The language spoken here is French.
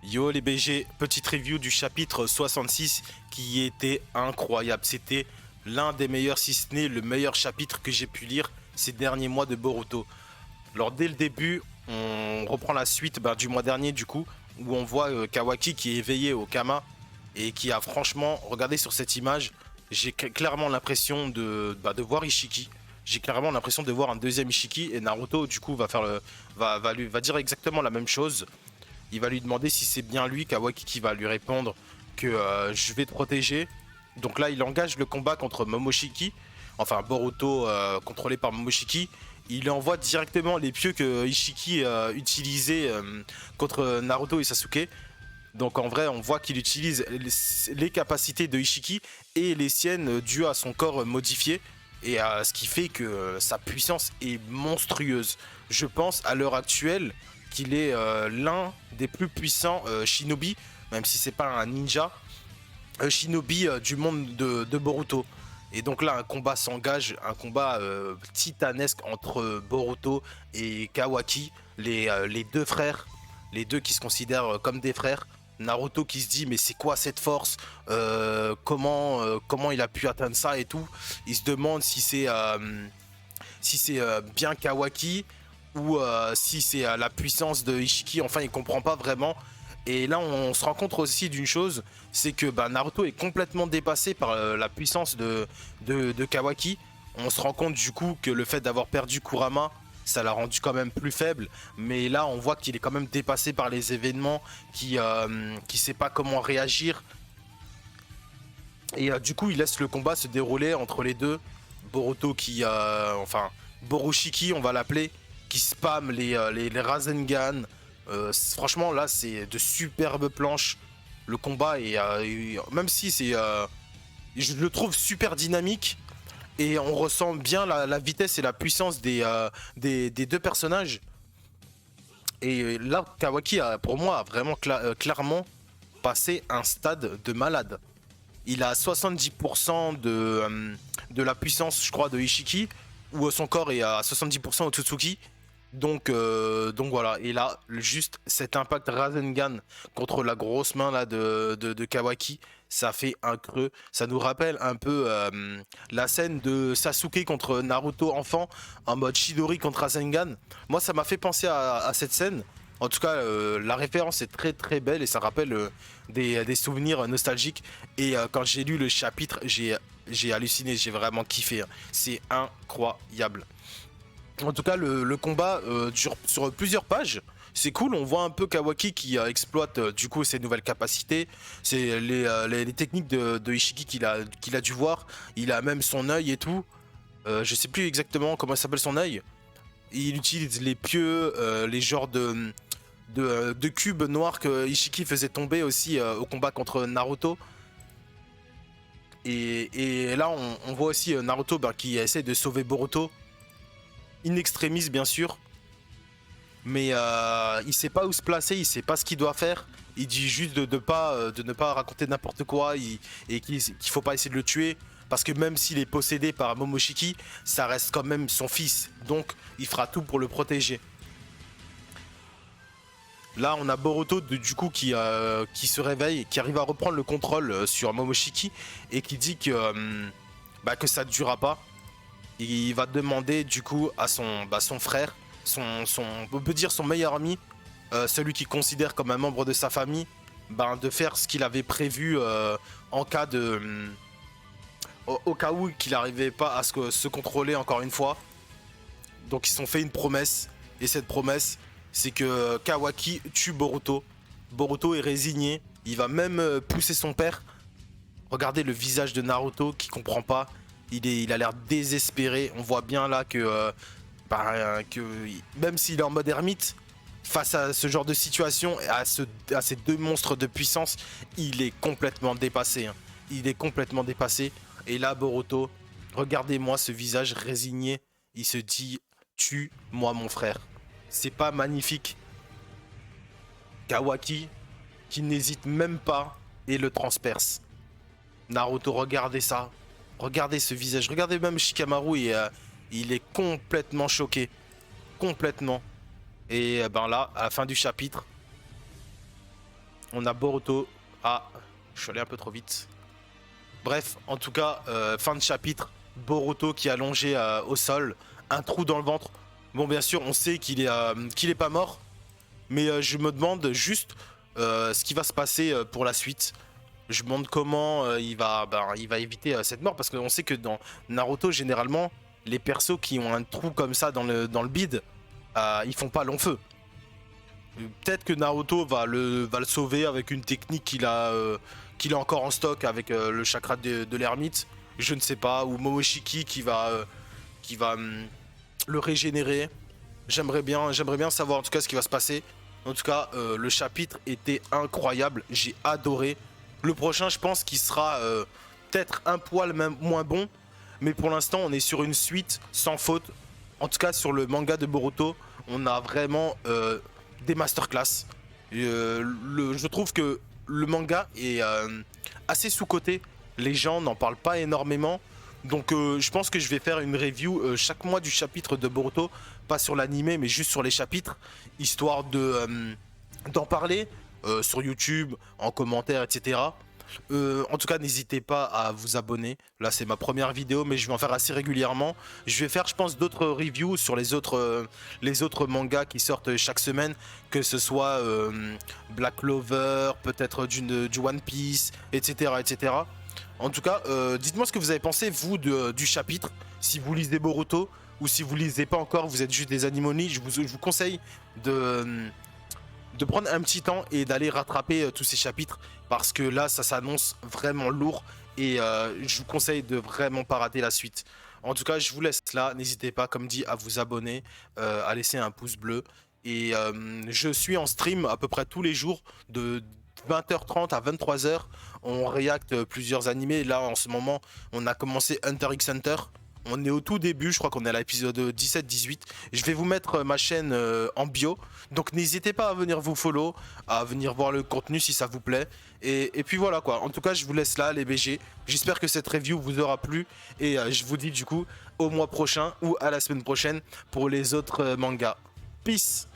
Yo les BG, petite review du chapitre 66 qui était incroyable. C'était l'un des meilleurs, si ce n'est le meilleur chapitre que j'ai pu lire ces derniers mois de Boruto. Alors dès le début, on reprend la suite du mois dernier du coup, où on voit Kawaki qui est éveillé au Kama et qui a franchement, regardez sur cette image, j'ai clairement l'impression de voir Ishiki. J'ai clairement l'impression de voir un deuxième Ishiki et Naruto du coup va dire exactement la même chose. Il va lui demander si c'est bien lui, Kawaki, qui va lui répondre que je vais te protéger. Donc là, il engage le combat contre Momoshiki, enfin Boruto contrôlé par Momoshiki. Il envoie directement les pieux que Ishiki utilisait contre Naruto et Sasuke. Donc en vrai, on voit qu'il utilise les capacités de Ishiki et les siennes dues à son corps modifié. Et ce qui fait que sa puissance est monstrueuse. Je pense à l'heure actuelle qu'il est l'un des plus puissants shinobi, même si c'est pas un ninja, shinobi du monde de Boruto. Et donc là, un combat s'engage, un combat titanesque entre Boruto et Kawaki, les deux frères, les deux qui se considèrent comme des frères. Naruto qui se dit mais c'est quoi cette force, comment il a pu atteindre ça et tout. Il se demande si c'est bien Kawaki ou si c'est la puissance de Ishiki. Enfin, il comprend pas vraiment. Et là, on se rend compte aussi d'une chose, c'est que Naruto est complètement dépassé par la puissance de Kawaki. On se rend compte du coup que le fait d'avoir perdu Kurama, ça l'a rendu quand même plus faible. Mais là, on voit qu'il est quand même dépassé par les événements, qui sait pas comment réagir. Et du coup, il laisse le combat se dérouler entre les deux. Boruto enfin, Borushiki, on va l'appeler, qui spam les Rasengan. Franchement, là, c'est de superbes planches. Le combat est, même si c'est, je le trouve super dynamique et on ressent bien la vitesse et la puissance des deux personnages. Et là, Kawaki a, pour moi, a vraiment clairement passé un stade de malade. Il a 70% de la puissance, je crois, de Ishiki, où son corps est à 70% au Tsutsuki. Donc voilà, et là, juste cet impact Rasengan contre la grosse main là, de Kawaki, ça fait un creux. Ça nous rappelle un peu la scène de Sasuke contre Naruto enfant, en mode Chidori contre Rasengan. Moi, ça m'a fait penser à cette scène. En tout cas, la référence est très très belle et ça rappelle des souvenirs nostalgiques. Et quand j'ai lu le chapitre, j'ai halluciné, j'ai vraiment kiffé, hein. C'est incroyable. En tout cas, le combat dure sur plusieurs pages. C'est cool, on voit un peu Kawaki qui exploite du coup ses nouvelles capacités. C'est les techniques de Ishiki qu'il a dû voir. Il a même son œil et tout. Je sais plus exactement comment s'appelle son œil. Il utilise les pieux, les genres de cubes noirs que Ishiki faisait tomber aussi au combat contre Naruto. Et là, on voit aussi Naruto qui essaie de sauver Boruto. In extremis, bien sûr. Mais il sait pas où se placer, il sait pas ce qu'il doit faire. Il dit juste de ne pas raconter n'importe quoi et qu'il faut pas essayer de le tuer. Parce que même s'il est possédé par Momoshiki, ça reste quand même son fils. Donc il fera tout pour le protéger. Là, on a Boruto du coup qui se réveille, qui arrive à reprendre le contrôle sur Momoshiki et qui dit que ça ne durera pas. Il va demander du coup à son frère, on peut dire son meilleur ami, celui qu'il considère comme un membre de sa famille, de faire ce qu'il avait prévu en cas au cas où qu'il n'arrivait pas à se contrôler encore une fois. Donc ils se sont fait une promesse, et cette promesse, c'est que Kawaki tue Boruto. Boruto est résigné, il va même pousser son père. Regardez le visage de Naruto qui comprend pas. Il a l'air désespéré. On voit bien là que même s'il est en mode ermite, face à ce genre de situation, à ces deux monstres de puissance, il est complètement dépassé, hein. Il est complètement dépassé. Et là, Boruto, regardez-moi ce visage résigné. Il se dit, tue-moi mon frère. C'est pas magnifique? Kawaki, qui n'hésite même pas et le transperce. Naruto, regardez ça. Regardez ce visage. Regardez même Shikamaru, il est complètement choqué. Complètement. Et là, à la fin du chapitre, On a Boruto. Ah, je suis allé un peu trop vite. Bref, en tout cas, fin de chapitre. Boruto qui est allongé au sol, un trou dans le ventre. Bon, bien sûr, on sait qu'il est pas mort, mais je me demande juste ce qui va se passer pour la suite. Je me demande comment il va éviter cette mort, parce qu'on sait que dans Naruto, généralement, les persos qui ont un trou comme ça dans le bide, ils font pas long feu. Peut-être que Naruto va le sauver avec une technique qu'il a encore en stock avec le chakra de l'ermite. Je ne sais pas. Ou Momoshiki qui va le régénérer. J'aimerais bien savoir en tout cas ce qui va se passer. En tout cas, le chapitre était incroyable. J'ai adoré. Le prochain, je pense qu'il sera peut-être un poil même moins bon. Mais pour l'instant, on est sur une suite sans faute. En tout cas, sur le manga de Boruto, on a vraiment des masterclass. Je trouve que le manga est assez sous-coté. Les gens n'en parlent pas énormément. Donc je pense que je vais faire une review chaque mois du chapitre de Boruto. Pas sur l'animé, mais juste sur les chapitres. Histoire d'en parler sur YouTube, en commentaire, etc. En tout cas, n'hésitez pas à vous abonner. Là, c'est ma première vidéo, mais je vais en faire assez régulièrement. Je vais faire, je pense, d'autres reviews sur les autres mangas qui sortent chaque semaine, que ce soit Black Clover, peut-être du One Piece, etc., etc. En tout cas, dites-moi ce que vous avez pensé, vous, du chapitre. Si vous lisez Boruto, ou si vous lisez pas encore, vous êtes juste des animoni, je vous conseille de prendre un petit temps et d'aller rattraper tous ces chapitres, parce que là ça s'annonce vraiment lourd et je vous conseille de vraiment pas rater la suite. En tout cas, je vous laisse là, n'hésitez pas comme dit à vous abonner, à laisser un pouce bleu, et je suis en stream à peu près tous les jours de 20h30 à 23h. On réacte plusieurs animés. Là en ce moment on a commencé Hunter x Hunter. On est au tout début, je crois qu'on est à l'épisode 17-18. Je vais vous mettre ma chaîne en bio. Donc n'hésitez pas à venir vous follow, à venir voir le contenu si ça vous plaît. Et puis voilà quoi. En tout cas, je vous laisse là les BG. J'espère que cette review vous aura plu. Et je vous dis du coup au mois prochain ou à la semaine prochaine pour les autres mangas. Peace!